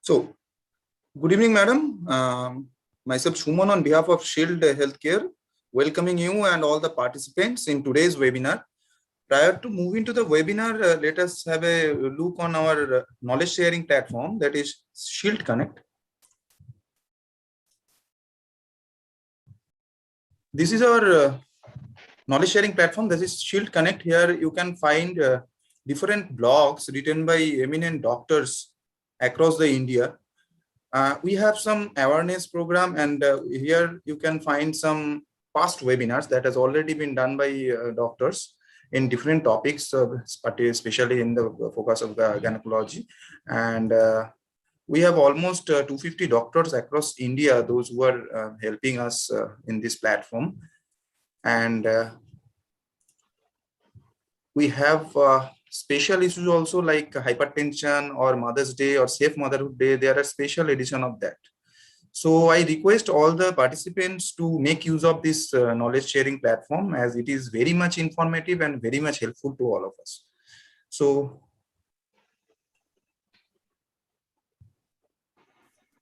So, good evening, madam. Myself, Shuman, on behalf of Shield Healthcare, welcoming you and all the participants in today's webinar. Prior to moving to the webinar, let us have a look on our knowledge sharing platform, that is Shield Connect. This is our knowledge sharing platform, that is Shield Connect. Here you can find different blogs written by eminent doctors across the India. We have some awareness program, and here you can find some past webinars that has already been done by doctors in different topics, especially in the focus of gynecology. And we have almost 250 doctors across India, those who are helping us in this platform. And we have special issues also, like hypertension or Mother's Day or Safe Motherhood Day. There are special edition of that. So I request all the participants to make use of this knowledge sharing platform, as it is very much informative and very much helpful to all of us. So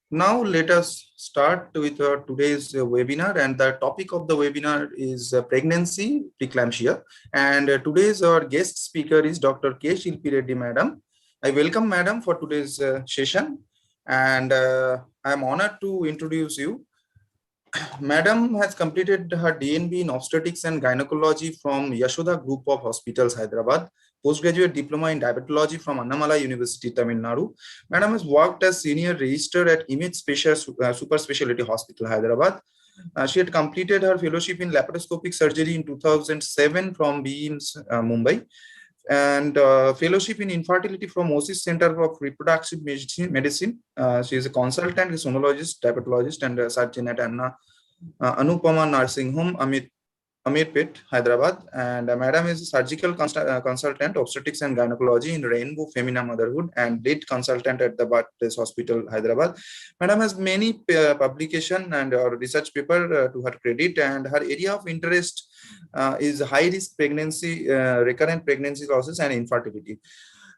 now let us start with today's webinar, and the topic of the webinar is pregnancy, preeclampsia. And today's our guest speaker is Dr.K.Shilpi Reddy, madam. I welcome madam for today's session, and I'm honored to introduce you. Madam has completed her DNB in obstetrics and gynecology from Yashoda Group of Hospitals, Hyderabad. Postgraduate diploma in diabetology from Annamala University, Tamil Nadu. Madam has worked as senior registrar at Image Super Specialty Hospital, Hyderabad. She had completed her fellowship in laparoscopic surgery in 2007 from BIMS, Mumbai, and fellowship in infertility from OSIS Center of Reproductive Medicine. She is a consultant, a sonologist, diabetologist, and a surgeon at Anupama Nursing Home, Amirpet, Hyderabad. And Madam is a surgical consultant, obstetrics and gynecology in Rainbow Femina Motherhood, and lead consultant at the Birthplace Hospital, Hyderabad. Madam has many publication and research paper to her credit, and her area of interest is high risk pregnancy, recurrent pregnancy losses, and infertility.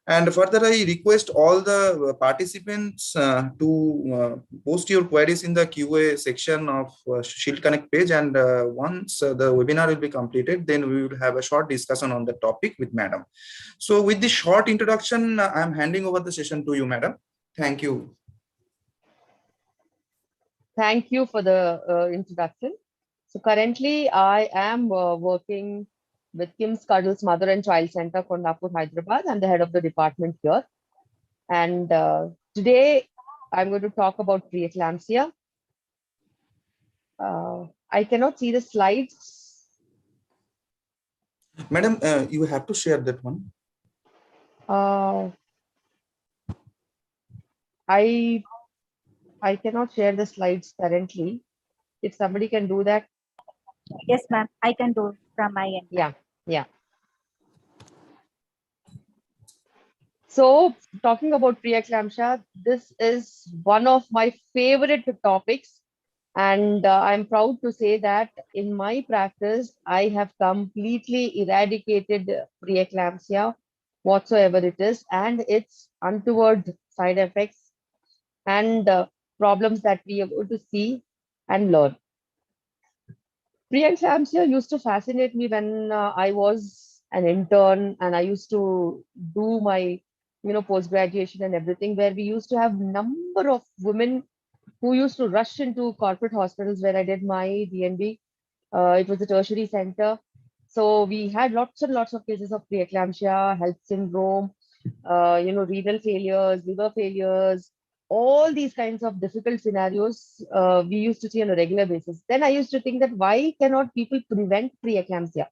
And further, I request all the participants to post your queries in the QA section of Shield Connect page. And once the webinar will be completed, then we will have a short discussion on the topic with madam. So with this short introduction, I'm handing over the session to you, madam. Thank you. Thank you for the introduction. So currently, I am working with Kim's Cuddles Mother and Child Center, Kondapur, Hyderabad. I'm the head of the department here. And today, I'm going to talk about preeclampsia. I cannot see the slides. Madam, you have to share that one. I cannot share the slides currently. If somebody can do that. Yes, ma'am. I can do from my end. Yeah. So talking about preeclampsia, this is one of my favorite topics. And I'm proud to say that in my practice, I have completely eradicated preeclampsia, whatsoever it is, and its untoward side effects and problems that we are going to see and learn. Preeclampsia used to fascinate me when I was an intern, and I used to do my post-graduation and everything, where we used to have number of women who used to rush into corporate hospitals where I did my DNB. It was a tertiary center. So we had lots and lots of cases of preeclampsia, health syndrome, renal failures, liver failures, all these kinds of difficult scenarios we used to see on a regular basis. Then I used to think that why cannot people prevent preeclampsia?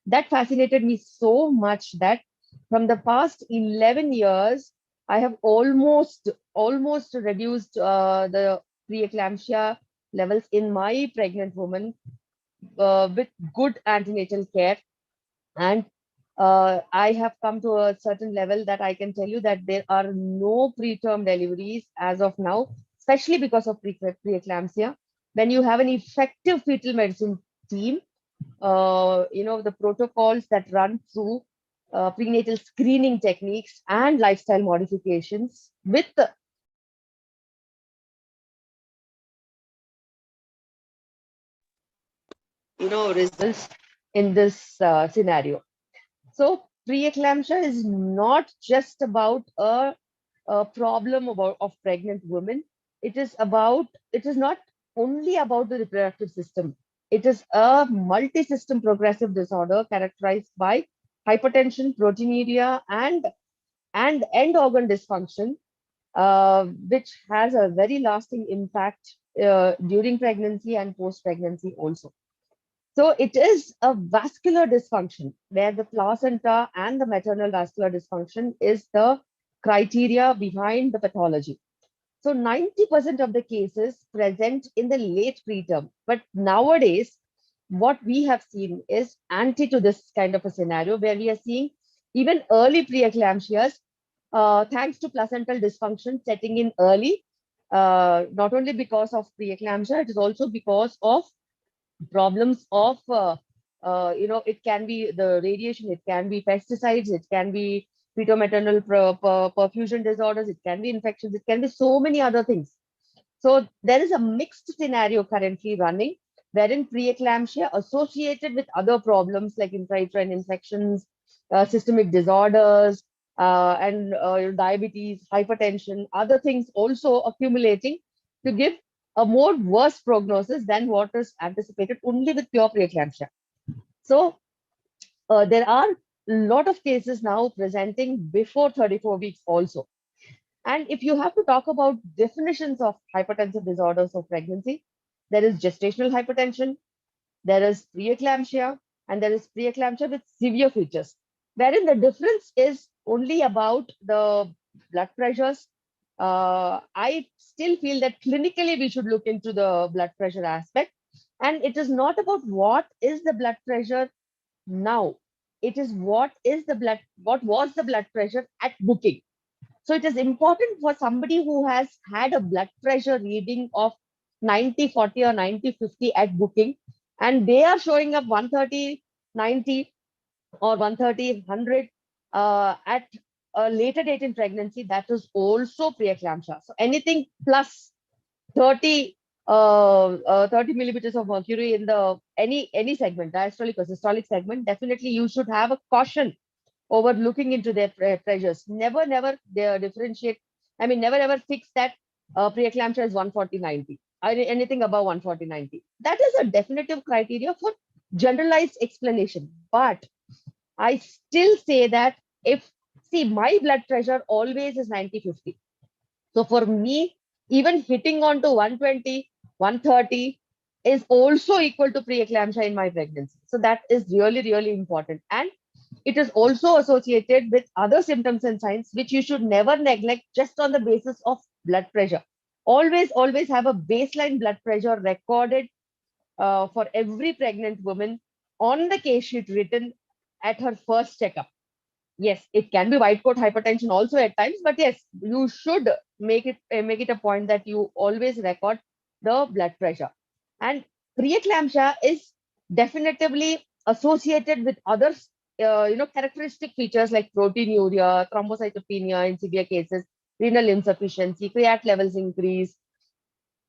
That fascinated me so much that from the past 11 years, I have almost reduced the preeclampsia levels in my pregnant woman with good antenatal care. And I have come to a certain level that I can tell you that there are no preterm deliveries as of now, especially because of preeclampsia. When you have an effective fetal medicine team, the protocols that run through prenatal screening techniques and lifestyle modifications with results in this scenario. So preeclampsia is not just about a problem of pregnant women. It is not only about the reproductive system. It is a multi-system progressive disorder characterized by hypertension, proteinuria, and end organ dysfunction, which has a very lasting impact during pregnancy and post-pregnancy also. So it is a vascular dysfunction where the placenta and the maternal vascular dysfunction is the criteria behind the pathology. So 90% of the cases present in the late preterm. But nowadays, what we have seen is anti to this kind of a scenario where we are seeing even early preeclampsias, thanks to placental dysfunction setting in early, not only because of preeclampsia, it is also because of problems of it can be the radiation, it can be pesticides, it can be fetal-maternal perfusion disorders, it can be infections, it can be so many other things. So there is a mixed scenario currently running, wherein preeclampsia associated with other problems like intrauterine infections, systemic disorders, and diabetes, hypertension, other things also accumulating to give a more worse prognosis than what is anticipated only with pure preeclampsia. So there are a lot of cases now presenting before 34 weeks also. And if you have to talk about definitions of hypertensive disorders of pregnancy, there is gestational hypertension, there is preeclampsia, and there is preeclampsia with severe features, wherein the difference is only about the blood pressures. I still feel that clinically we should look into the blood pressure aspect. And it is not about what is the blood pressure now. It is what was the blood pressure at booking. So it is important for somebody who has had a blood pressure reading of 90/40 or 90/50 at booking, and they are showing up 130/90 or 130/100 at a later date in pregnancy, that is also preeclampsia. So anything plus 30 30 millimeters of mercury in the any segment, diastolic or systolic segment, definitely you should have a caution over looking into their pressures. Never they differentiate. I mean, never ever fix that preeclampsia is 140/90. Anything above 140/90. That is a definitive criteria for generalized explanation. But I still say that see, my blood pressure always is 90/50. So for me, even hitting on to 120, 130 is also equal to preeclampsia in my pregnancy. So that is really, really important. And it is also associated with other symptoms and signs which you should never neglect just on the basis of blood pressure. Always have a baseline blood pressure recorded for every pregnant woman on the case sheet written at her first checkup. Yes, it can be white coat hypertension also at times, but yes, you should make it a point that you always record the blood pressure. And preeclampsia is definitively associated with other characteristic features like proteinuria, thrombocytopenia in severe cases, renal insufficiency, creat levels increase,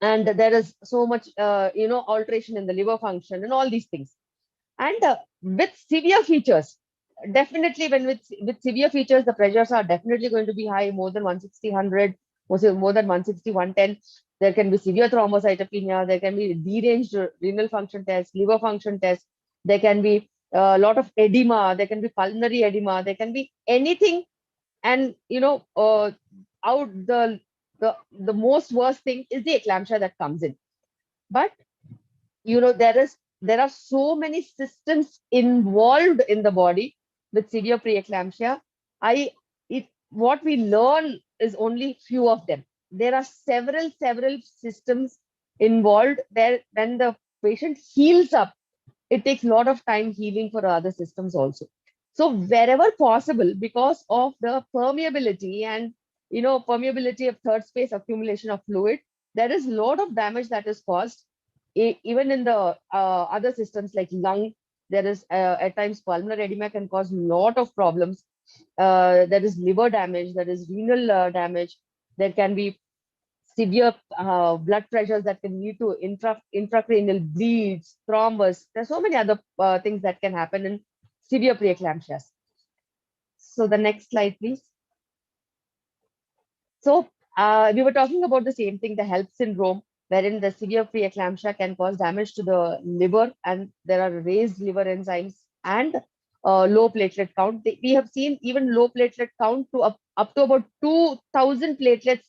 and there is so much alteration in the liver function and all these things. And with severe features, definitely when with severe features, the pressures are definitely going to be high, more than 160/100, more than 160/110. There can be severe thrombocytopenia, there can be deranged renal function test, liver function test, there can be a lot of edema, there can be pulmonary edema, there can be anything. And out the most worst thing is the eclampsia that comes in. But there are so many systems involved in the body with severe preeclampsia. What we learn is only few of them. There are several systems involved there. When the patient heals up, it takes a lot of time healing for other systems also. So wherever possible, because of the permeability and permeability of third space accumulation of fluid, there is a lot of damage that is caused. Even in the other systems like lung, there is at times pulmonary edema can cause a lot of problems. There is liver damage, there is renal damage, there can be severe blood pressures that can lead to intracranial bleeds, thrombus. There's so many other things that can happen in severe preeclampsias. So the next slide, please. So we were talking about the same thing, the HELP syndrome, wherein the severe preeclampsia can cause damage to the liver, and there are raised liver enzymes and low platelet count. We have seen even low platelet count to up to about 2,000 platelets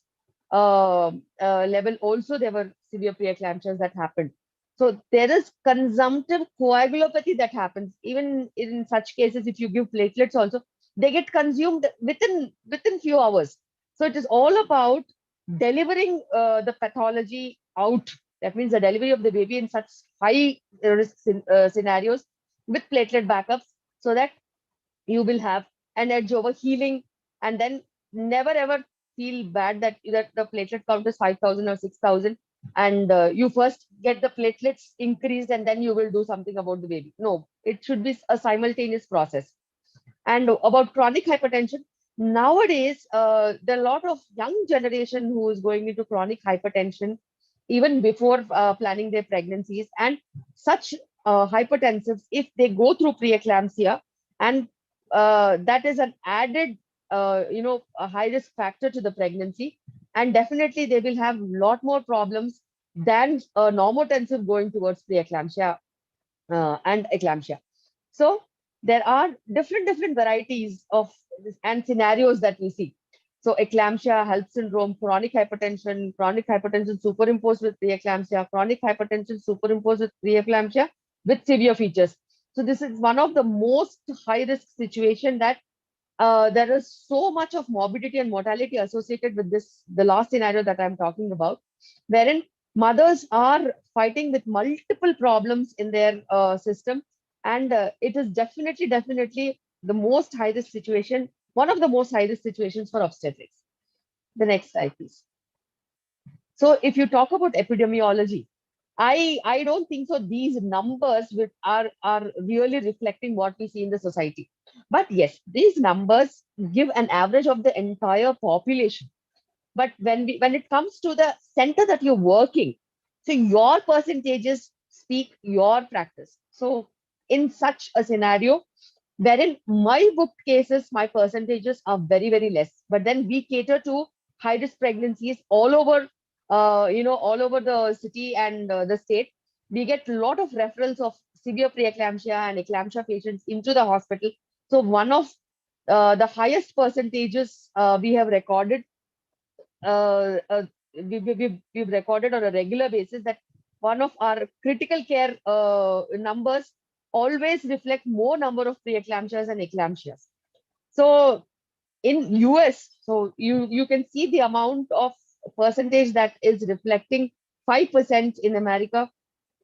level. Also, there were severe preeclampsias that happened. So there is consumptive coagulopathy that happens. Even in such cases, if you give platelets also, they get consumed within few hours. So it is all about delivering the pathology out. That means the delivery of the baby in such high risk scenarios with platelet backups, so that you will have an edge over healing, and then never ever feel bad that the platelet count is 5,000 or 6,000, and you first get the platelets increased and then you will do something about the baby. No, it should be a simultaneous process. And about chronic hypertension, nowadays, there are a lot of young generation who is going into chronic hypertension even before planning their pregnancies. And such hypertensives, if they go through preeclampsia, and that is an added, a high risk factor to the pregnancy. And definitely they will have a lot more problems than normotensive going towards preeclampsia and eclampsia. So there are different varieties of and scenarios that we see. So eclampsia, HELP syndrome, chronic hypertension superimposed with preeclampsia, chronic hypertension superimposed with preeclampsia with severe features. So this is one of the most high risk situation that there is so much of morbidity and mortality associated with this, the last scenario that I'm talking about, wherein mothers are fighting with multiple problems in their system. And it is definitely the most high risk situation, one of the most high risk situations for obstetrics. The next slide, please. So if you talk about epidemiology, I don't think so. These numbers which are really reflecting what we see in the society. But yes, these numbers give an average of the entire population. But when it comes to the center that you're working, so your percentages speak your practice. So in such a scenario, wherein my booked cases, my percentages are very less. But then we cater to high risk pregnancies all over, all over the city and the state. We get a lot of referrals of severe preeclampsia and eclampsia patients into the hospital. So one of the highest percentages we have recorded, we've recorded on a regular basis, that one of our critical care numbers always reflect more number of preeclampsias and eclampsias. So in US, so you can see the amount of percentage that is reflecting 5% in America,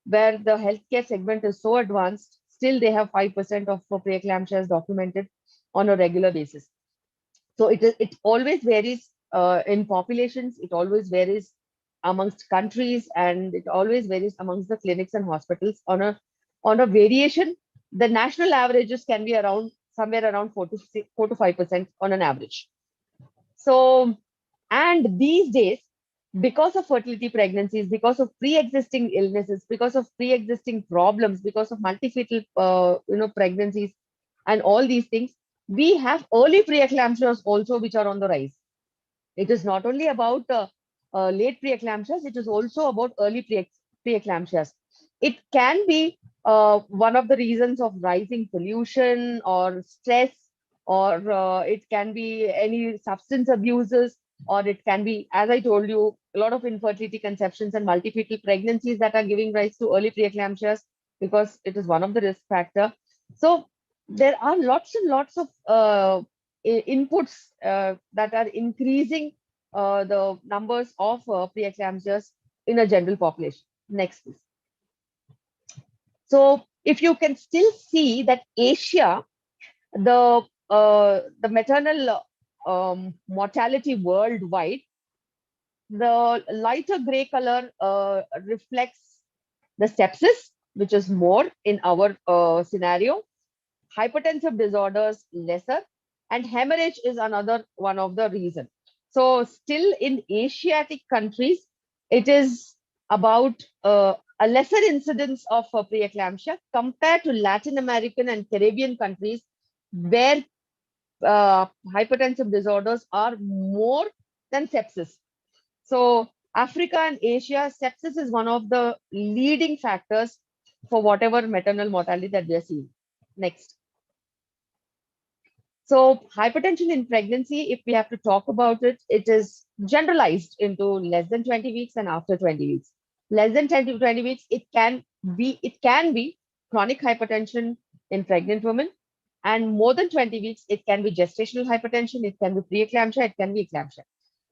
where the healthcare segment is so advanced. Still, they have 5% of preeclampsias documented on a regular basis. So it always varies in populations. It always varies amongst countries, and it always varies amongst the clinics and hospitals on a variation. The national averages can be around somewhere around 4 to 5% on an average. So, and these days, because of fertility pregnancies, because of pre-existing illnesses, because of pre-existing problems, because of multifetal pregnancies, and all these things, we have early preeclampsias also, which are on the rise. It is not only about late preeclampsias, it is also about early preeclampsias. It can be one of the reasons of rising pollution or stress, or it can be any substance abuses, or it can be, as I told you, a lot of infertility conceptions and multifetal pregnancies that are giving rise to early preeclampsias, because it is one of the risk factor. So there are lots and lots of inputs that are increasing the numbers of preeclampsias in a general population. Next, please. So if you can still see that Asia, the maternal mortality worldwide, the lighter gray color reflects the sepsis, which is more in our scenario, hypertensive disorders lesser, and hemorrhage is another one of the reason. So still in Asiatic countries, it is about a lesser incidence of preeclampsia compared to Latin American and Caribbean countries, where hypertensive disorders are more than sepsis. So Africa and Asia, sepsis is one of the leading factors for whatever maternal mortality that we are seeing. Next. So hypertension in pregnancy, if we have to talk about it, it is generalized into less than 20 weeks and after 20 weeks. Less than 10 to 20 weeks, it can be chronic hypertension in pregnant women, and more than 20 weeks, it can be gestational hypertension, it can be preeclampsia, it can be eclampsia.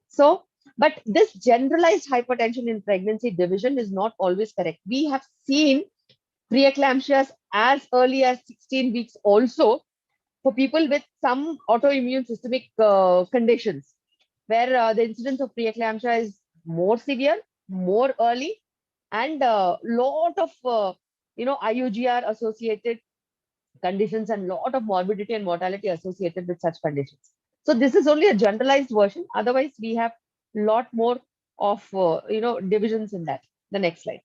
So, but this generalized hypertension in pregnancy division is not always correct. We have seen preeclampsias as early as 16 weeks also for people with some autoimmune systemic conditions, where the incidence of preeclampsia is more severe, more early, and a lot of IUGR associated conditions and lot of morbidity and mortality associated with such conditions. So this is only a generalized version. Otherwise, we have lot more of divisions in that. The next slide.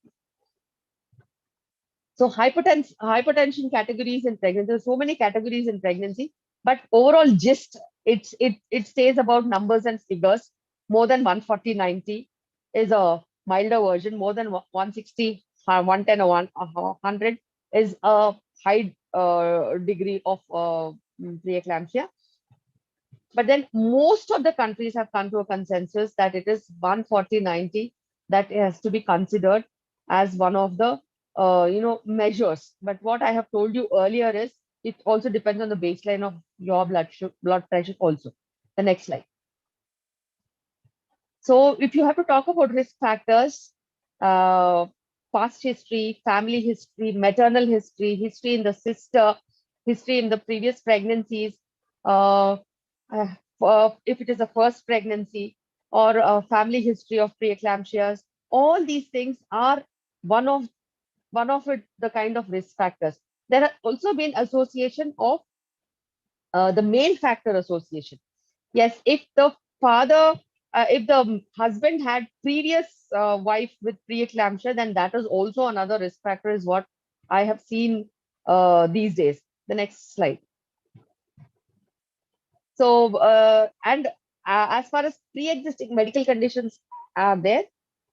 So hypertension categories in pregnancy. There's so many categories in pregnancy, but overall gist, it stays about numbers and figures. More than 140/90 is a milder version. More than 160, 110 or 100 is a high degree of preeclampsia. But then most of the countries have come to a consensus that it is 140/90 that has to be considered as one of the measures. But what I have told you earlier is it also depends on the baseline of your blood pressure also. The next slide. So if you have to talk about risk factors, uh, past history, family history, maternal history, history in the sister, history in the previous pregnancies, uh, if it is a first pregnancy or a family history of preeclampsias, all these things are one of the kind of risk factors. There have also been association of the male factor association. Yes, if the husband had previous wife with preeclampsia, then that is also another risk factor, is what I have seen these days. The next slide. So, as far as pre-existing medical conditions are there,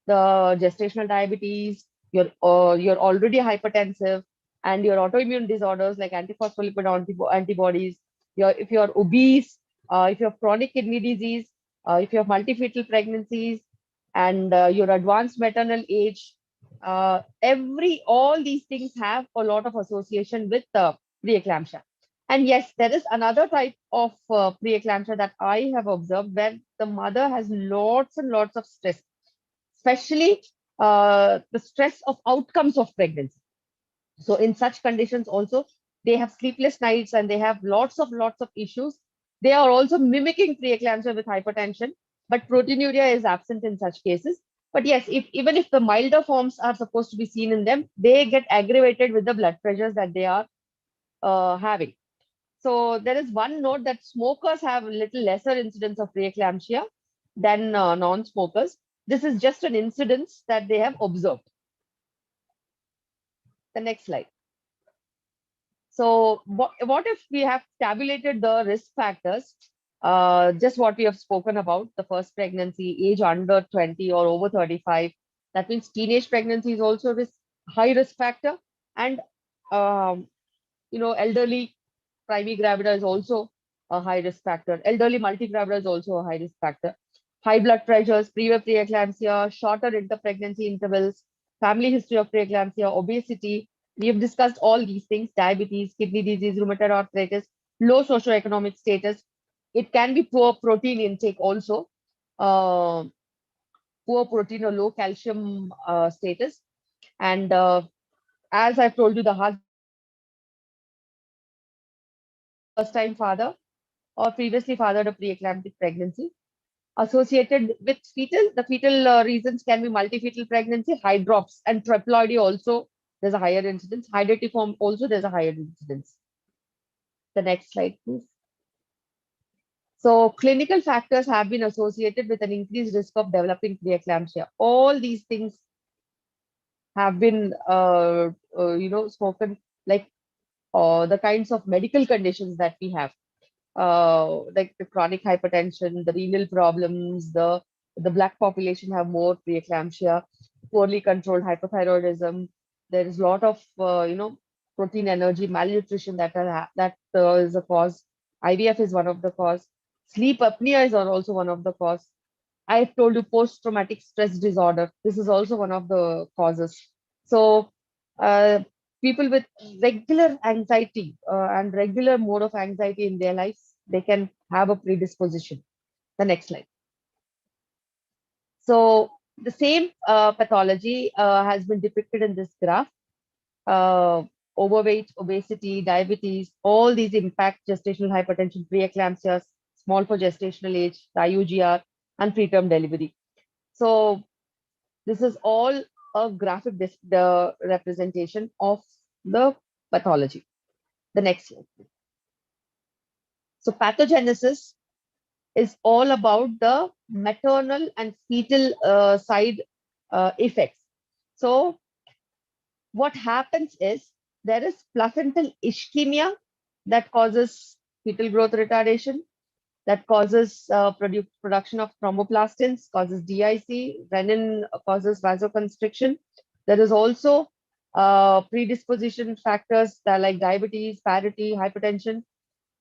the gestational diabetes, you're already hypertensive, and your autoimmune disorders like antiphospholipid antibodies, if you're obese, if you have chronic kidney disease, if you have multifetal pregnancies, and your advanced maternal age, all these things have a lot of association with preeclampsia. And yes, there is another type of preeclampsia that I have observed where the mother has lots and lots of stress, especially the stress of outcomes of pregnancy. So in such conditions also, they have sleepless nights and they have lots of issues. They are also mimicking preeclampsia with hypertension, but proteinuria is absent in such cases. But yes, even if the milder forms are supposed to be seen in them, they get aggravated with the blood pressures that they are having. So there is one note that smokers have a little lesser incidence of preeclampsia than non-smokers. This is just an incidence that they have observed. The next slide. So what if we have tabulated the risk factors, just what we have spoken about, the first pregnancy, age under 20 or over 35. That means teenage pregnancy is also a high risk factor. And, elderly primigravida is also a high risk factor. Elderly multigravida is also a high risk factor. High blood pressures, preeclampsia, shorter inter-pregnancy intervals, family history of preeclampsia, obesity. We have discussed all these things: diabetes, kidney disease, rheumatoid arthritis, low socioeconomic status. It can be poor protein intake also, uh, poor protein or low calcium status. And as I've told you, the husband first time father or previously fathered a preeclamptic pregnancy. Associated with the fetal reasons can be multifetal pregnancy, hydrops, and triploidy also. There's a higher incidence. Hydatiform also, there's a higher incidence. The next slide, please. So clinical factors have been associated with an increased risk of developing preeclampsia. All these things have been, spoken, like the kinds of medical conditions that we have, like the chronic hypertension, the renal problems, the black population have more preeclampsia, poorly controlled hypothyroidism. There is a lot of protein energy malnutrition that is a cause. IVF is one of the cause. Sleep apnea is also one of the cause. I told you post-traumatic stress disorder. This is also one of the causes. So, uh, people with regular anxiety and regular mode of anxiety in their lives, they can have a predisposition. The next slide. So, the same pathology has been depicted in this graph. Uh, Overweight, obesity, diabetes, all these impact gestational hypertension, preeclampsia, small for gestational age, the IUGR, and preterm delivery. So, this is all a graphic the representation of the pathology. The next slide. So pathogenesis is all about the maternal and fetal side effects. So what happens is there is placental ischemia that causes fetal growth retardation, that causes production of thromboplastins, causes DIC, renin causes vasoconstriction. There is also predisposition factors that like diabetes, parity, hypertension,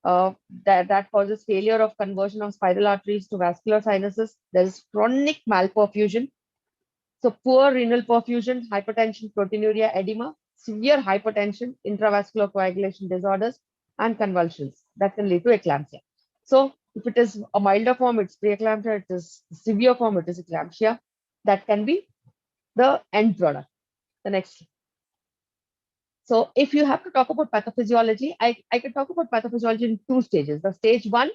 that causes failure of conversion of spiral arteries to vascular sinuses. There is chronic malperfusion. So poor renal perfusion, hypertension, proteinuria, edema, severe hypertension, intravascular coagulation disorders, and convulsions that can lead to eclampsia. So if it is a milder form, it's preeclampsia. It is severe form, it is eclampsia. That can be the end product. The next. So if you have to talk about pathophysiology, I can talk about pathophysiology in two stages. The stage one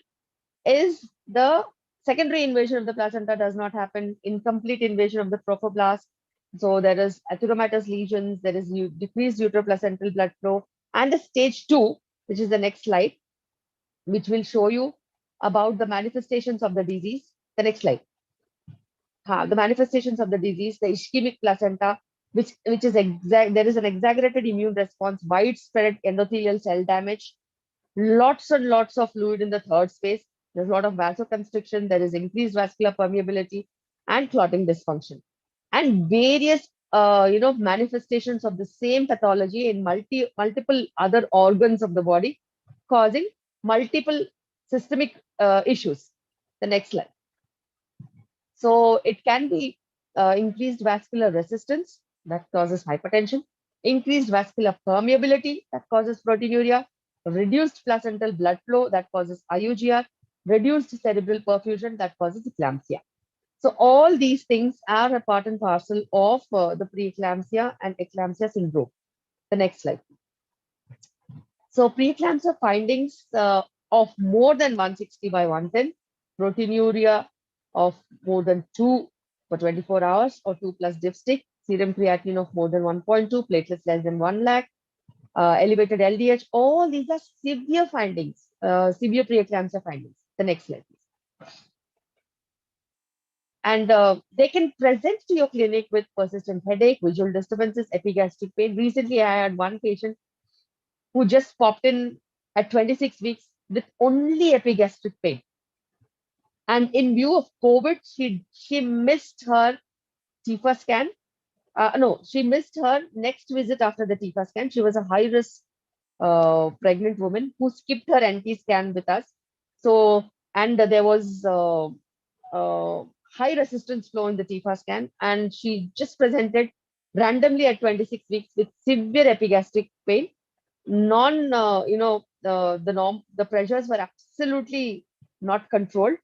is the secondary invasion of the placenta does not happen, incomplete invasion of the trophoblast. So there is atheromatous lesions, there is decreased uteroplacental blood flow, and the stage two, which is the next slide, which will show you about the manifestations of the disease. The next slide. The manifestations of the disease, the ischemic placenta, which is there is an exaggerated immune response, widespread endothelial cell damage, lots and lots of fluid in the third space. There's a lot of vasoconstriction. There is increased vascular permeability and clotting dysfunction, and various manifestations of the same pathology in multiple other organs of the body, causing multiple systemic issues. The next slide. So it can be increased vascular resistance that causes hypertension, increased vascular permeability that causes proteinuria, reduced placental blood flow that causes IUGR, reduced cerebral perfusion that causes eclampsia. So all these things are a part and parcel of the preeclampsia and eclampsia syndrome. The next slide. So preeclampsia findings of more than 160 by 110, proteinuria of more than 2 for 24 hours or 2 plus dipstick, serum creatinine of more than 1.2, platelets less than 1 lakh, elevated LDH. All these are severe findings, severe preeclampsia findings. The next slide, please. And they can present to your clinic with persistent headache, visual disturbances, epigastric pain. Recently, I had one patient who just popped in at 26 weeks with only epigastric pain. And in view of COVID, she missed her TIFA scan. No, she missed her next visit after the TIFA scan. She was a high risk pregnant woman who skipped her NT scan with us. So, and there was high resistance flow in the TIFA scan, and she just presented randomly at 26 weeks with severe epigastric pain. The pressures were absolutely not controlled,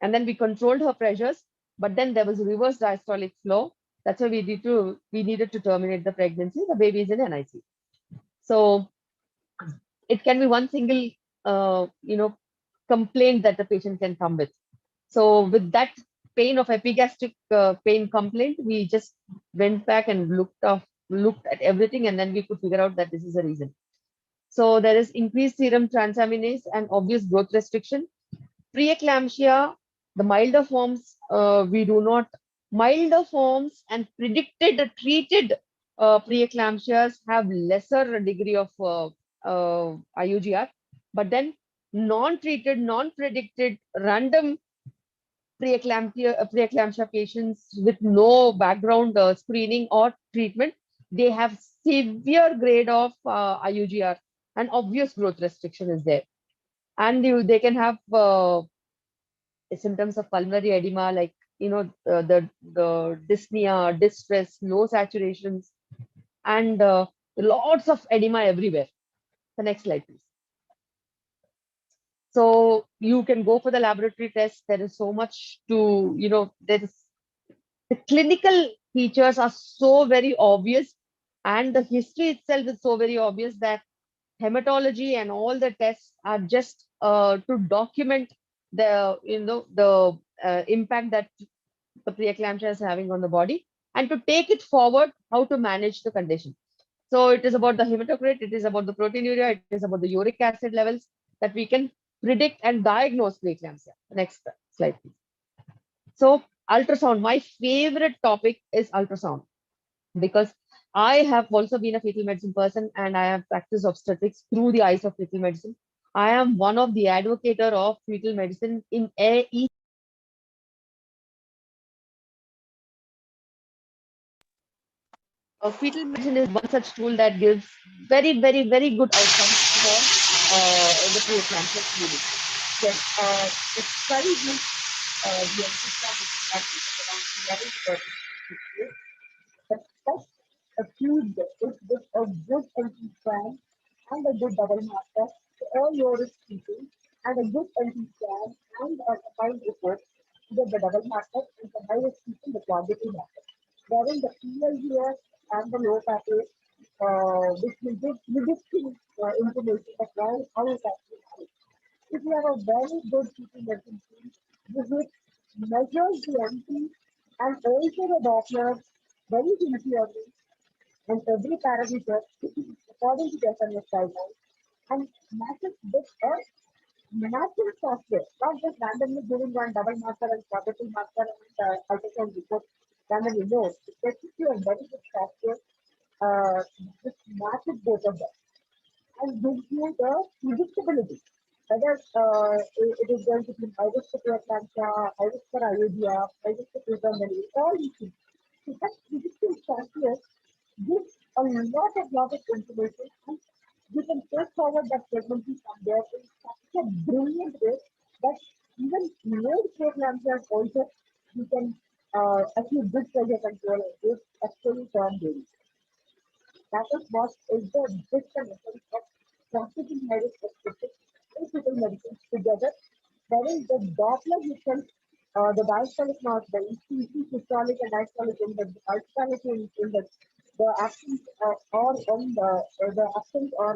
and then we controlled her pressures, but then there was reverse diastolic flow. That's why we needed to terminate the pregnancy. The baby is in NIC. So it can be one single complaint that the patient can come with. So with that pain of epigastric pain complaint, we just went back and looked at everything, and then we could figure out that this is the reason. So there is increased serum transaminase and obvious growth restriction. Preeclampsia, the milder forms, we do not, milder forms and predicted, treated preeclampsias have lesser degree of IUGR, but then non-treated, non-predicted, random preeclampsia patients with no background screening or treatment, they have severe grade of IUGR and obvious growth restriction is there. And they can have symptoms of pulmonary edema, like the dyspnea, distress, low saturations, and lots of edema everywhere. The next slide, please. So you can go for the laboratory test. There is so much to, there is, the clinical features are so very obvious, and the history itself is so very obvious that hematology and all the tests are just to document the impact that the preeclampsia is having on the body, and to take it forward how to manage the condition. So it is about the hematocrit, it is about the proteinuria, it is about the uric acid levels that we can predict and diagnose preeclampsia. Next slide, please. So ultrasound, my favorite topic is ultrasound, because I have also been a fetal medicine person and I have practiced obstetrics through the eyes of fetal medicine. I am one of the advocator of fetal medicine in each. Fetal medicine is one such tool that gives very, very, very good outcomes for the preeclampsia screening. Yes, the study gives the ultrasound which is around 11 to 13. But just a few with a good entry scan and a good double marker to all your risk people, and a good entry scan and a combined report to get the double marker and the high risk people the quantity marker. Wherein the PLGS and the low package, which will give predictive information that how it actually happens. If you have a very good keeping medicine team, this measures the entry and also the Doppler very sincerely and every parameter according to the SMS guidelines, and matches with a massive software, not just randomly giving one double marker and positive marker and ultrasound report randomly. No, it gets you a very good software, which matches both of them and gives you the predictability. Whether it is going to be high risk for preeclampsia, high risk for IUDR, high risk for preterm delivery, all these things. So that predictive software gives a lot of information, and you can take forward that pregnancy from there in such a brilliant way that even low preeclampsia also you can achieve good pressure control and good actually term babies. That is what is the big essence of practicing medical specific and fetal medicine together. Wherein the Doppler itself, the diastolic mark, the ECG, systolic and diastolic index, the diastolic index, the absence or on the absence or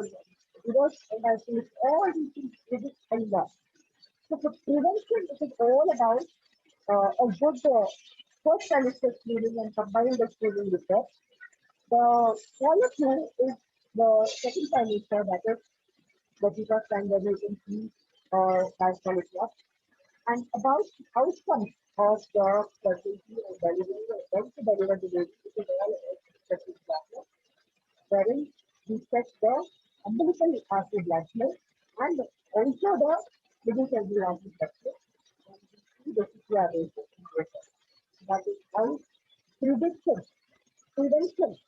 reverse diastolic, all these things predict area. So for prevention, it is all about a good first trimester screening and combine the screening with that. The follow-through is the second trimester, that is the fetus time where you can see diastolic loss, and about outcomes of the pregnancy and delivery and when to deliver the baby, which is all expected factor, wherein we check the umbilical acid blood flow and also the middle cellular acid blood flow, and we see the CPR ratio in water. That is how prediction, prevention,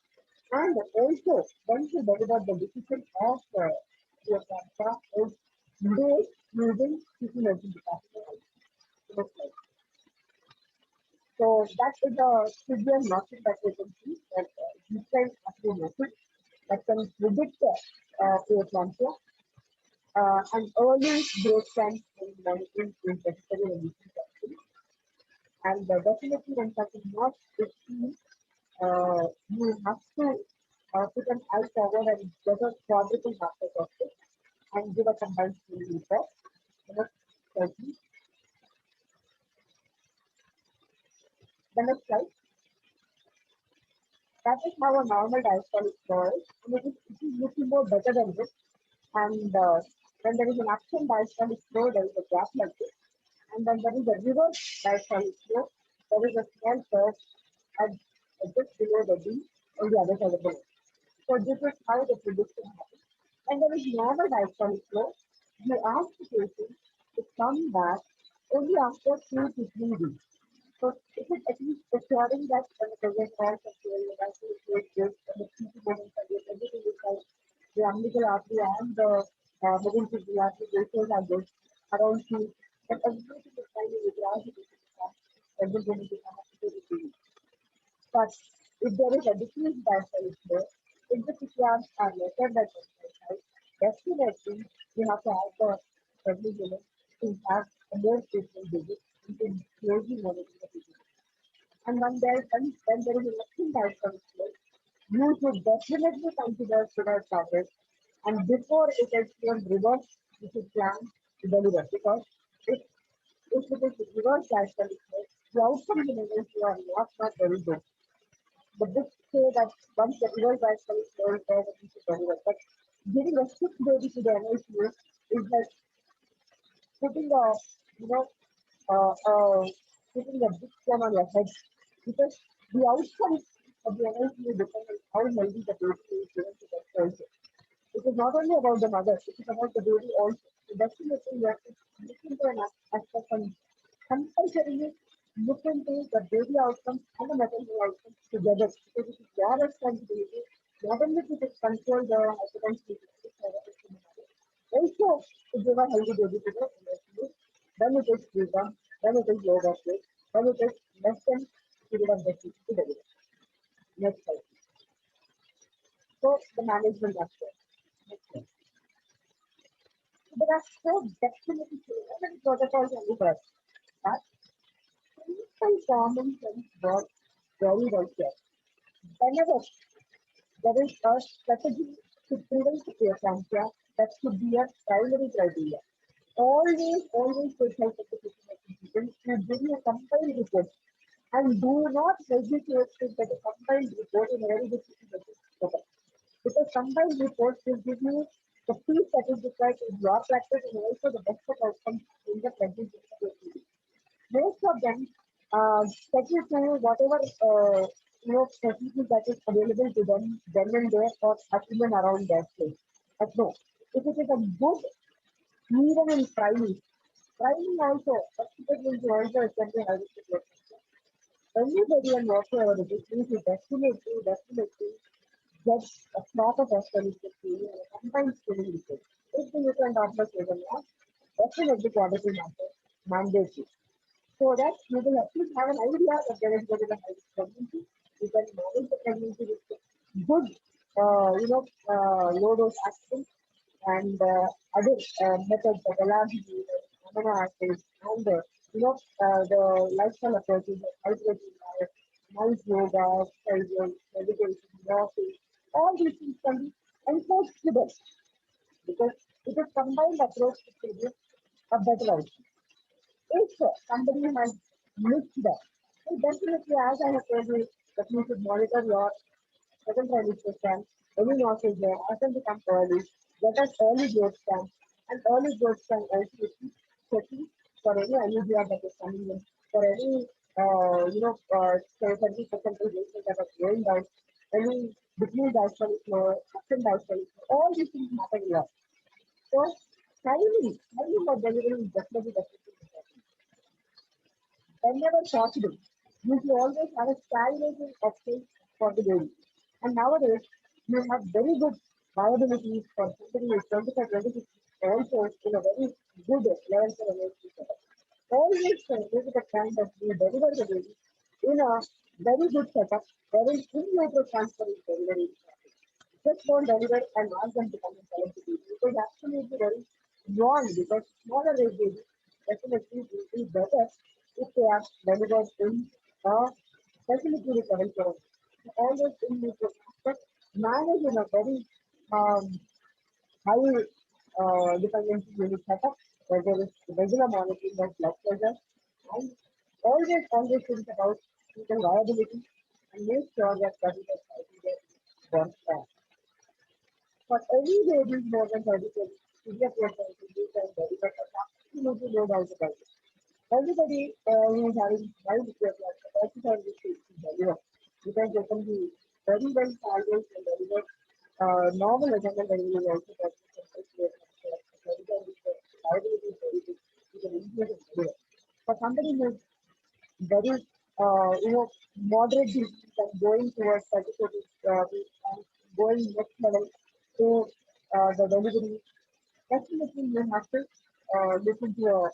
and also when to deliver the decision of your cancer is made using physiology department. So that is a severe method that we can see that different assay method that can predict preeclampsia and early growth signs in monitoring is necessary when we see. And definitely when such is not seen, you have to put an eye forward and get a quadruple marker of it and give a combined screening report. The next slide. That is how a normal diastolic flow is, and it is looking more better than this. And when there is an action diastolic flow, there is a gap like this. And then there is a reverse diastolic flow. There is a small curve at just below the D on the other side of the leg. So this is how the prediction happens. And there is normal diastolic flow. You ask the patient to come back only after 2 to 3 weeks. So it is at least assuring that when the present cause of the vascular flow is good, and the CT moments are good, everything is right, the umbilical artery and the middle to the artery ratios are good, around 2, but everything is fine with the artery, everything is come up to the. But if there is a decreased diastolic flow, if the PCRs are lesser than 1.5, definitely you have to have the negligible to have a more frequent visit into closely monitoring the PCR. And when there is a nothing diastolic flow, you should definitely consider sugar tablets. And before it is even reversed, you should plan to deliver because if it is reverse diastolic flow, the outcomes in emergency are not very good. The books say that once the river guys are there, that we should deliver. But giving a sick baby to the NICU is like putting a, you know, uh, uh, putting a big stone on your head because the outcomes of the NICU depend on how healthy the baby is given to the person. It is not only about the mother, it is about the baby also. So definitely you have to look into an aspect and compulsorily look into the baby outcomes and the maternal outcomes together. Because it is their responsibility not only to control the hypertension also to give a healthy baby to the NICU. Then it is freedom, then it is low birth weight, then it is less than period of the to deliver. Next slide. So the management aspect. Next slide. There are so definitely many protocols on the first, but simple common sense work very well here. Whenever there is a strategy to prevent preeclampsia, that should be a primary criteria. Always take help of the physician to give you a compiled report and do not hesitate to get a compiled report in a very good situation. Because combined reports will give you the piece that is required in your practice and also the best of outcomes in the presentation of your students. Most of them settle to whatever facilities that is available to them then and there or at even around their place. But no, if it is a good even in priming also, hospital will be also essentially high risk. Anybody and whatsoever it is, please definitely get a proper hospital screening and a combined screening report. If the uterine doctor says a lot, definitely quality matter mandatory. So that you will at least have an idea that there is going to be a high risk pregnancy. You can manage the pregnancy with good, low dose aspirin and other methods of allergy, amino acids, and the lifestyle approaches like hydrating diet, nice yoga, exercise, meditation, walking. All these things can be enforced together because it is combined approach to produce a better outcome. If somebody has missed that, then definitely, as I have told you, that you should monitor your second trimester scan, any nurses there, ask them to come early, get us early growth scan, and early growth scan also is checking for any anemia that is coming in, for any, say 30% ratios that are going down, any between diastolic flow, upper diastolic flow, all these things matter a lot. So, timing of delivery is definitely important whenever possible. You should always have a stimulating option for the baby. And nowadays, you have very good viability for somebody who is 25, 26, also in a very good level for a baby setup. Always visit a time that we deliver the baby in a very good setup, wherein in utero transfer is very important. Just don't deliver and ask them to come and collect the baby. It is absolutely very wrong because smaller age babies definitely will be better if they are delivered in a facility with a health. Always in utero transfer, managed in a very um, high dependency unit setup where there is regular monitoring of blood pressure and always think about fetal viability and make sure that that is a works out. For any babies more than 30 kg, severe pregnancy, you can deliver absolutely no doubt about it. everybody who is having mild preeclampsia also has this to deliver because they can be very well salvaged and delivered. Normal vaginal delivery is also possible for preeclampsia. Liability is very big. You can easily deliver. For somebody who is very moderate disease and going towards surgical and going next level to the delivery, definitely you have to look into a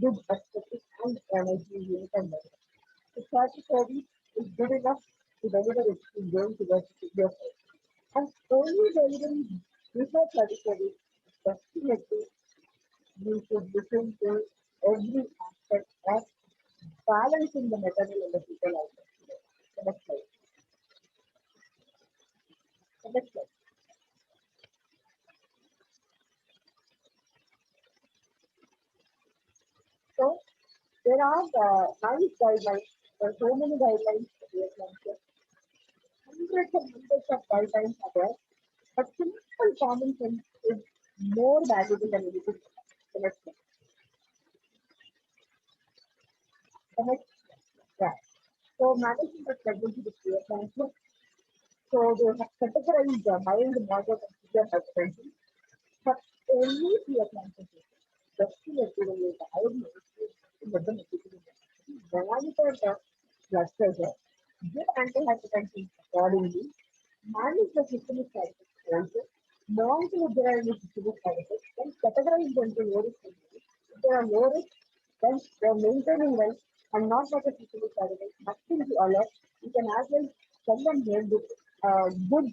good aesthetic and energy unit and level. The surgical service is good enough to deliver it is going towards your face. And only delivery before surgical service, definitely you should look into every aspect of balancing the maternal and the fetal outcome. The next slide. The next slide. So there are nice guidelines. There are so many guidelines for preeclampsia. Hundreds and hundreds of guidelines are there. But simple common sense is more valuable than anything else. The next slide. The next slide. Yeah. So managing the pregnancy with preeclampsia. So they have categorized mild, moderate, and severe hypertension. But only preeclampsia patients, definitely when you diagnose in the monitor the blood pressure, give antihypertensive accordingly, manage the systemic side effects also, monitor if there are any systemic side effects, then categorize them to low risk and high risk. If there are low risk, then they are maintaining well and not like a systemic side effect, nothing to alert. You can as well send them here with good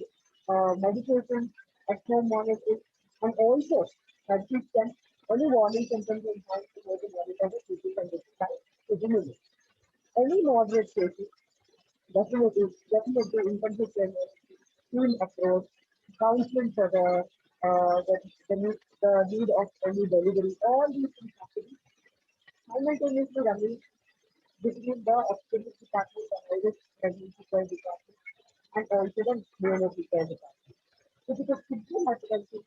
medication, at home monitoring, and also teach them only warning symptoms and signs to go to monitor the physical condition by presumably. Any moderate cases, definitely intensive care, team approach, counseling for the need of early delivery, all these things have to be simultaneously running between the obstetrics department, the high-risk pregnancy care department, and also the neonatal care department. So because severe hypertension,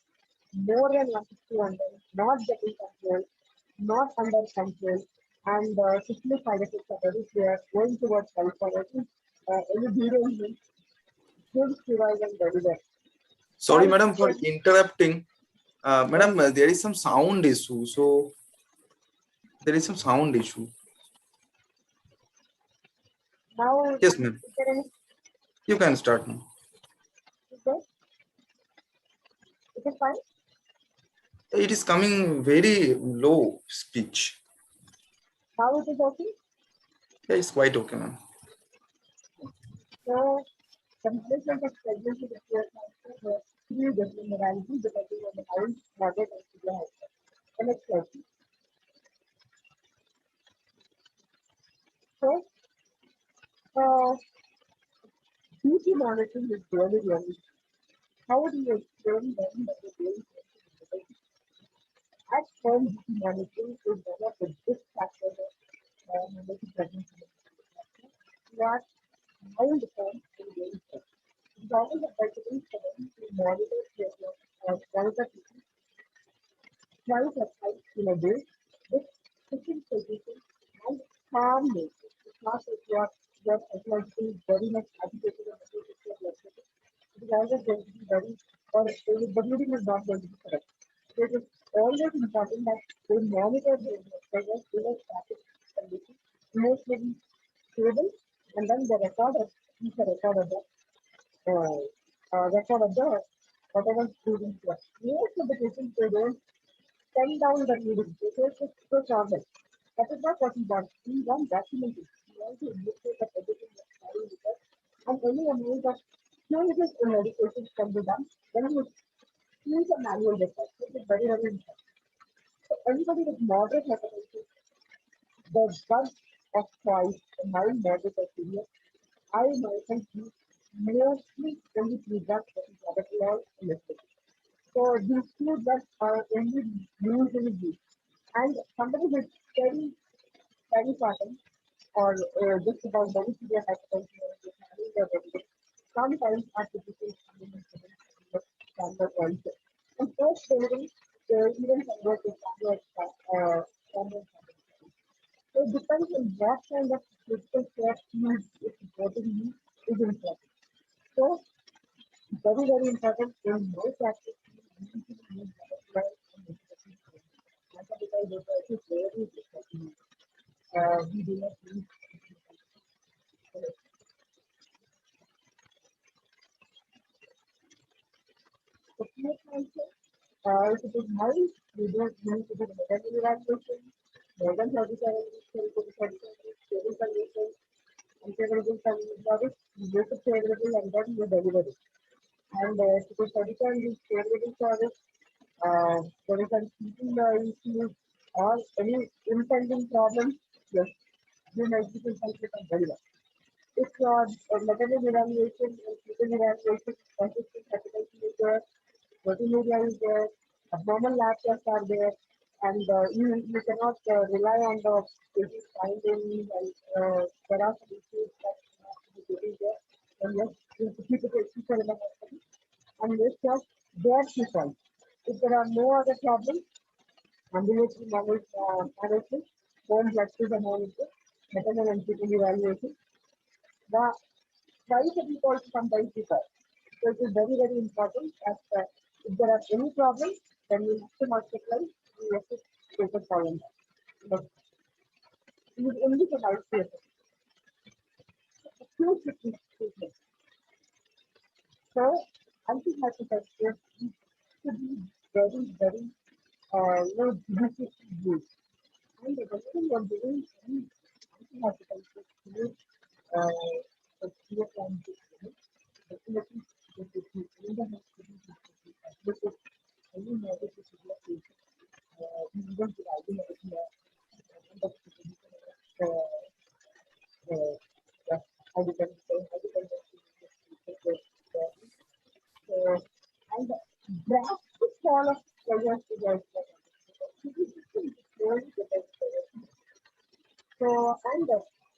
more than 160 not getting control, not under control, and systemic side effects are very clear, going towards hypertension, any derangement, give steroids and deliver. Sorry, madam, for interrupting. Madam, there is some sound issue. So there is some sound issue. Now, Yes, ma'am. is there any? You can start now. Is there? Is it fine? It is coming very low speech. Now it is okay. Yeah, it's quite okay, ma'am. So, the management of pregnancy with preeclampsia three different modalities depending on the mild, moderate, and severe hypertension. The next slide, please. So, BP monitoring is really. How do you explain them that the daily at home BP monitoring is one of the big factors of managing pregnancy with preeclampsia. You are mild form in daily care. It is always advisable for them to monitor monitor people twice or thrice in a day with sitting position and calm nature. It's not that you are psychologically very much agitated or agitated. It is always going to be very, or the reading is not going to be correct. So it is always important that they monitor their blood pressure in a static condition, emotionally stable, and then the record of keep a record of the whatever students were. Most of the patients they don't send down the reading. They just so normal. That is not what we want. We want documentation. We want to indicate that everything is fine with us. And any amount of changes in medication can be done. Then you use a manual record, which is very, very important. So anybody with moderate hypertension, the drug of choice, the mild, moderate, or severe, I myself use mostly only three drugs, that is labetalol and aspirin. So these two drugs are only usually used. And somebody with steady pattern or just about very severe hypertension or just having their diabetes, sometimes artificial standard also. And post delivery, even convert to standard. it depends on what kind of critical care field is supporting you is important. So very, very important in most practice, you need to use butterfly and respiratory training. Because it is very difficult. We do not use the Preeclampsia. If it is mild, you don't need to do mechanical evaluation. More than 37 weeks, 37 weeks, stable conditions, unfavorable service, you make it favorable and then you deliver it. And if it is 37 weeks favorable service, there is some sleeping issues or any impending problems, yes, you might be consulted and deliver. If maternal evaluation and fetal evaluation, consistent hypertension is there, proteinuria is there, abnormal lab tests are there, and you cannot rely on the patient findings, and there are some issues that have to be taken there. And yes, you have to keep it in the hospital and make sure they are solved. If there are no other problems, ambulatory management, home blood pressure monitor, maternal and fetal evaluation, the price of it also sometimes differ. So it is very, very important that if there are any problems, then we have to hospitalize, we have to take a call on that. But it is only for life saving. Acute treatment. So antihypertensive needs to be very, very judiciously used. And whenever you are doing any antihypertensive use, for Pre-Eclampsia, definitely this is in the hospital, this is any medical patient. We even providing how we can say, how we can and drastic fall of pressure to the so, and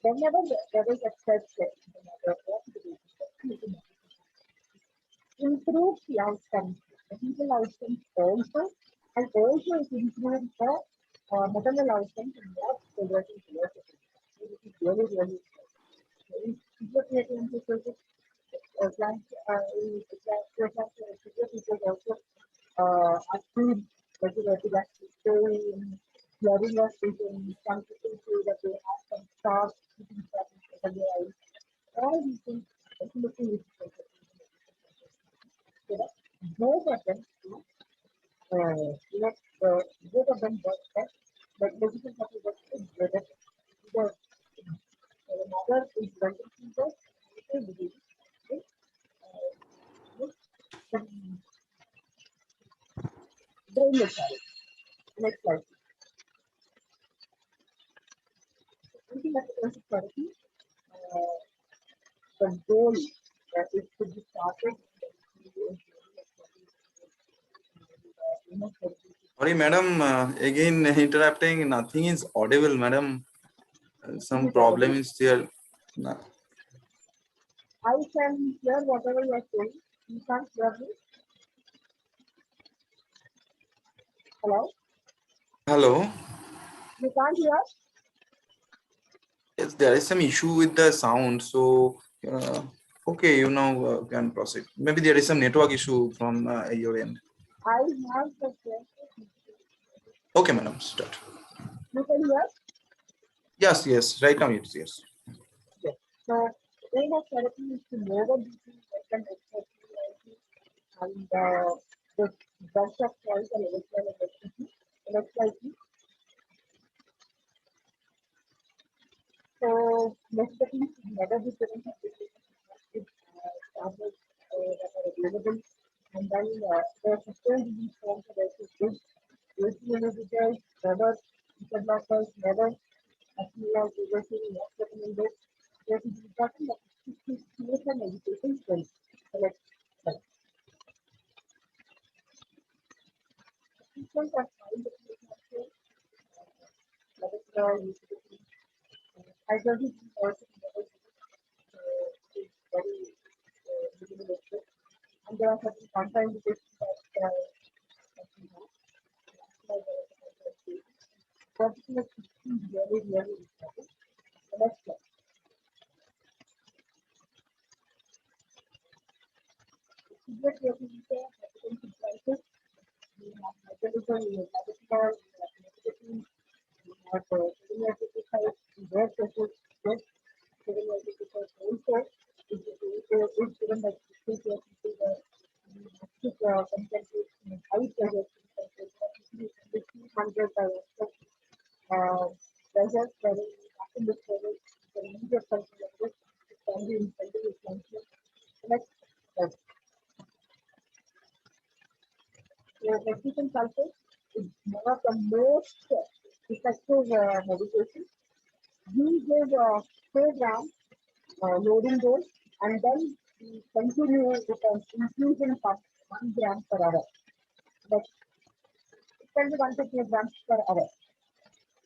whenever there is a such improve the outcomes, the people outcomes also, and also it improves the maternal outcomes and not progressing towards it. This is really, really important. Teachers also approved regular clearing of vision, some people say that they have some stars, all these things definitely is so that both of them, both of them work best, but medical support works better. The mother is mental fever, brain mechanics. Next slide. Anti-hypertensive therapy, the goal is to be started. Sorry, madam. Again, interrupting. Nothing is audible, madam. Some problem is there. No. I can hear whatever you are saying. You can't hear me. Hello? Hello. You can't hear? Yes, there is some issue with the sound. So, okay, you now can proceed. Maybe there is some network issue from your end. I have the question. Okay, madam, start. You can hear? Yes, yes. Right now, it's yes. Yes. So, the aim of therapy is to lower BP and the drugs of choice and electrolyte. So, basically, never be given with tablets that are available, and then there are sustained these forms of good inhibitors, never beta blockers, never active reversing, not recommended. There is important that to create an education strength. Select treatment of find the hydrogen also is very minimalistic, and there are certain contraindications that we have. Particular really, really Preeclampsia, hypertensive crisis, we have metabolism, we have diabetes, we have pediatric blood pressure, blood pediatric also is given by people with concentration, high pressure concentration, 200 by pressure, wherein after this pressure, the immediate function of this can be incentive function. Next, magnesium sulfate is one of the most effective medication. We give 4 grams loading dose and then we continue with an infusion of 1 gram per hour. But it can be 150 grams per hour.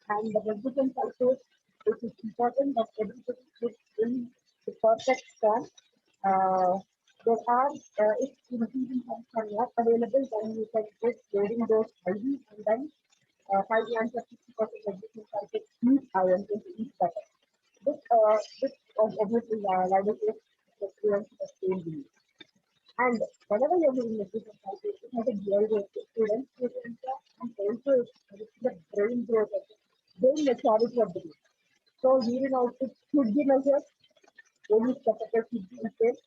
And the magnesium sulfate, it is important that everybody is in the perfect form. There are, if infusion pumps are not available, then you can get loading dose IV and then 5 grams of 50% magnesium sulfate each iron into each bucket. This obviously lidocaine the prevents the same disease. And whenever you're giving magnesium sulfate, it has a dual role. It prevents preeclampsia and also it prevents the brain growth of the brain maturity of the brain. So urine output should be measured, daily catheter should be instilled,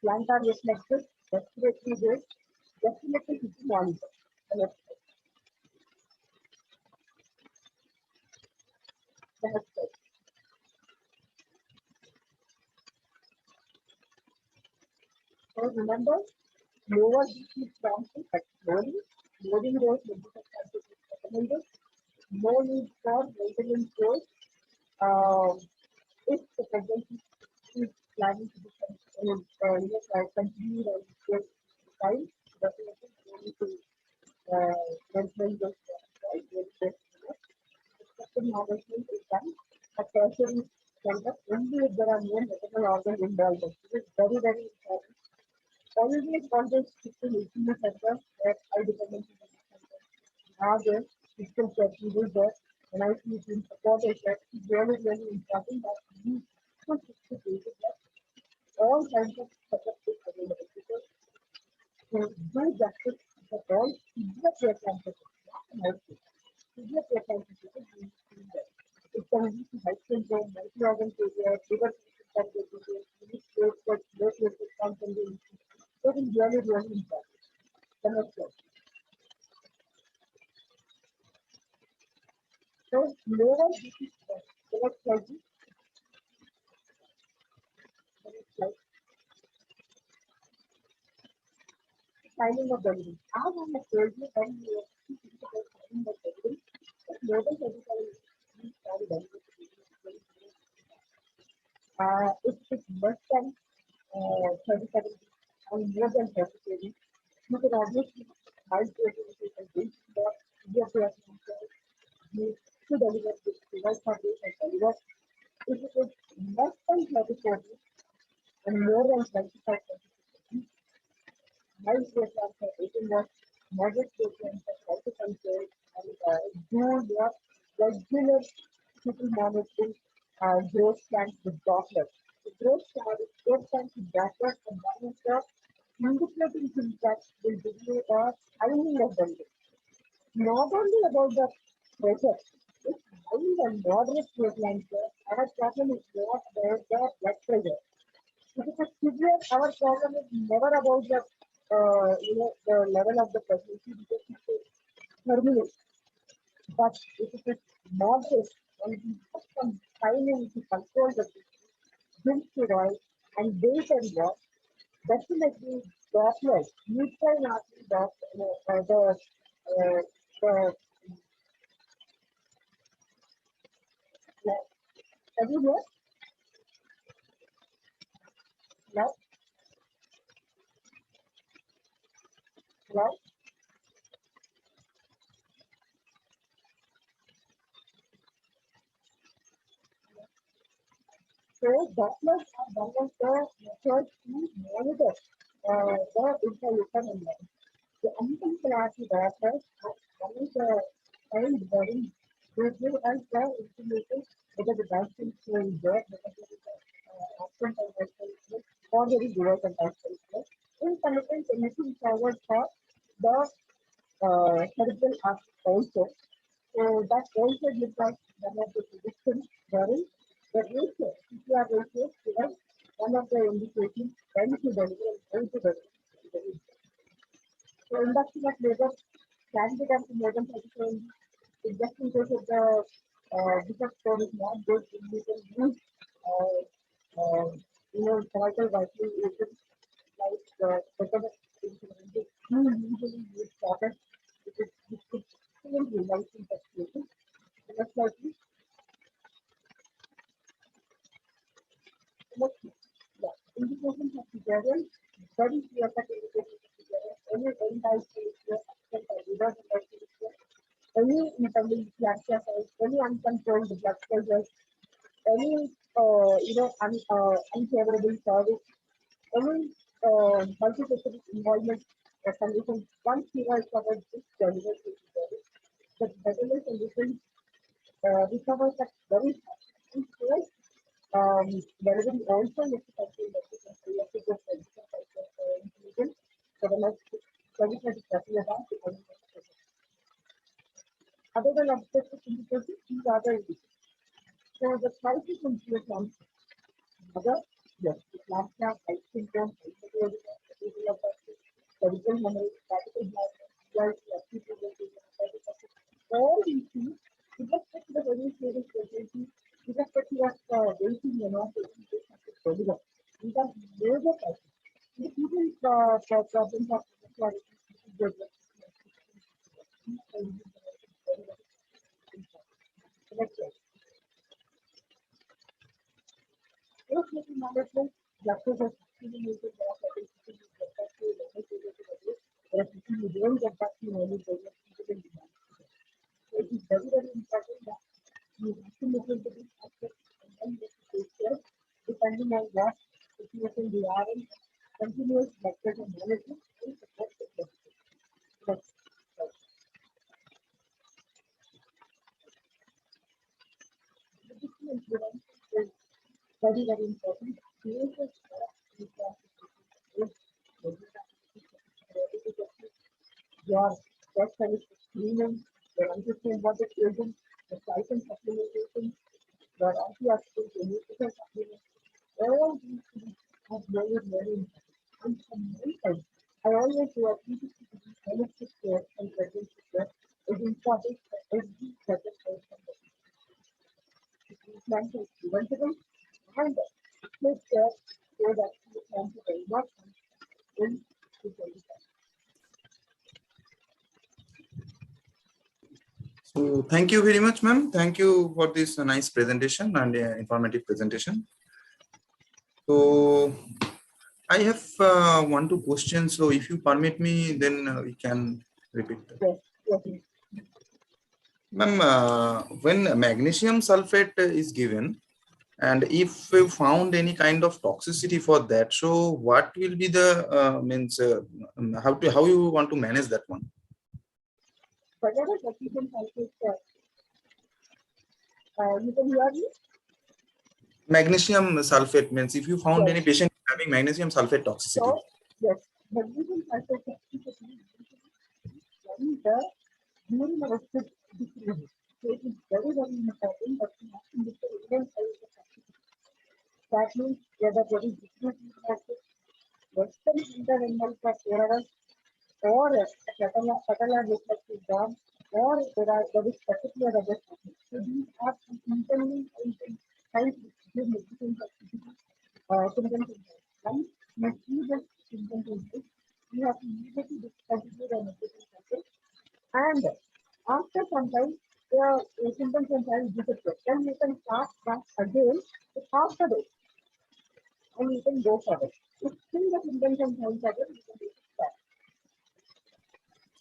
plantar reflexes, respiratory rate, definitely should be monitored. The next step. So remember, lower BP promptly but slowly, loading dose magnesium sulfate is recommended. No need for maintenance dose. If the pregnancy is planning to be continued and get time, definitely no need to maintain this right? Expected management is done at tertiary center only if there are no maternal organs involved. This is very, very important. Always always stick to intimate center where high dependency center. Now there, physical care there, and I see it in support that is really, really important that we should stick to that all kinds of setup is available because to do justice for all severe preeclampsia, not an outfit. Severe preeclampsia is it can lead to high syndrome, multi-organ failure, liver function can get disease, unique platelets, low platelet count can be increased. That is really, really important. The next slide. So lower BP stress. The next slide. The next slide. Timing of delivery. As I have told you, when you are thinking about timing of delivery, the global medical is very delivery. If it's less than 37 and more than 37, you can obviously buy creativity and wait for your preeclampsia. You should deliver this device for this and deliver. If it is less than 34 and more than 25, my preeclampsia 18 was moderate preeclampsia, hypertension, and do your regular people monitoring growth plans with doctors. The growth plans with doctors and one of the indicating things that will give you a timing of delivery. Not only about the pressure, it's mild and moderate preeclampsia. Our problem is not the blood pressure. If it is severe, our problem is never about the level of the pregnancy because it is terminal. But if it is moderate and we put some timing to control the give steroid and wait and watch, definitely Dopplers, neutral artery the everywhere, now, now, so Dopplers are one of the methods to monitor the intrauterine environment. The uncontracted Dopplers are one of the kind body they give us the information whether the vaccine is there, whether there is an absent of vaccine or there is reverse of vaccine. Incontinence looking forward for the cerebral arc also. So that also gives us one of the predictions wherein the ratio, CPR ratio, gives one of the indications when to deliver and when to deliver. So induction of labor can be done to more than 37. If just in case of the bishop score is not good, we can use cervical vital agents like whatever you usually use shortest, which could still result in such cases. Most likely, yeah, indications of cesarean, very clear cut indications of cesarean, any end-dice any Epidemiology, any uncontrolled blood pressure, any unfavorable service, any multifaceted involvement conditions. Once you are covered this delivery, the better conditions recovers at very fast. In case delivery also needs to contain electrical inclusion for the next 20-30 about other than obstetric indications, these are the indications. So the crisis in preeclampsia, mother, yes, eclampsia, height syndrome, hypertensive, cerebral hemorrhage, capital blindness, all these things, irrespective of any serious pregnancy, irrespective of waiting or not waiting, deliver. These are major crises. The people problems of pregnancy, management, doctors are actually using you don't get back to early pregnancy. So it is very, very important that you have to look into this aspect and then get to take care, depending on what situation we are in, continuous blood pressure management and support the That's right. The insurance is very, very important. Your breast health screening, your understand what it is, the type and supplementation, your antioxidant, your nutrition supplements, all these things are very, very important. And from my side, I always do a 360 holistic care and pregnancy care is important for every second person. Preeclampsia is preventable and take care so that preeclampsia will not come in the 2020s. So thank you very much, ma'am. Thank you for this nice presentation and informative presentation. So I have one, two questions. So if you permit me, then we can repeat that. Yes, yes. Ma'am, when magnesium sulfate is given, and if we found any kind of toxicity for that, so what will be the how you want to manage that one? Whatever magnesium sulfate, you can hear me? Magnesium sulfate means if you found any patient having magnesium sulfate toxicity. So, yes, magnesium sulfate toxicity when the urine output decreases. So it is very, very important that we have to look at the urine size of toxicity. That means whether there is decreased urine output, western interrenal for 4 hours, or a patellar reflex is gone, or there is particular other topic. So these are some internally types which give magnesium toxicity symptoms. Once you see the symptoms in this, you have to immediately discontinue the magnesium sulfate, and after some time the symptoms will disappear. Then you can start back again with half the dose, and you can go for it. If still the symptoms and signs are there, you can take it back.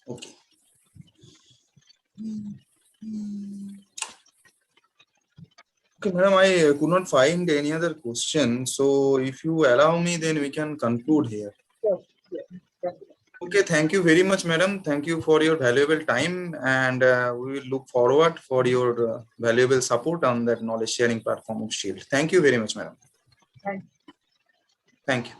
Okay. Okay, madam, I could not find any other question. So if you allow me, then we can conclude here. Yes, yes, definitely. Okay, thank you very much, madam. Thank you for your valuable time, and we will look forward for your valuable support on that knowledge sharing platform of Shield. Thank you very much, madam. Thank you. Thank you.